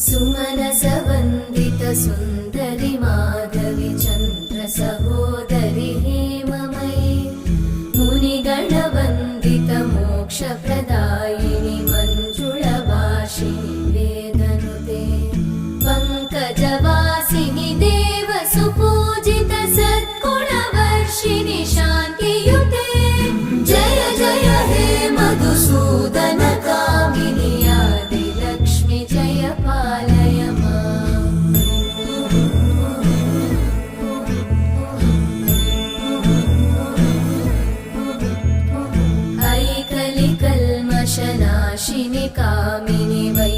सुमनसवन्दित सुन्दरि माधवि चन्द्र सहोदरि हेममयि मुनिगणवन्दित मोक्षप्रदायिनि मञ्जुळभाषिणि वेदनुते पङ्कजवासिनि देवसुपूजित सद्गुणवर्षिणि शान्तियुते जय जय हे मधुसूदन कामिनि आदिलक्ष्मि जय पालय माम्। ऐकलिकल्मषनाशिनि कामिनि वै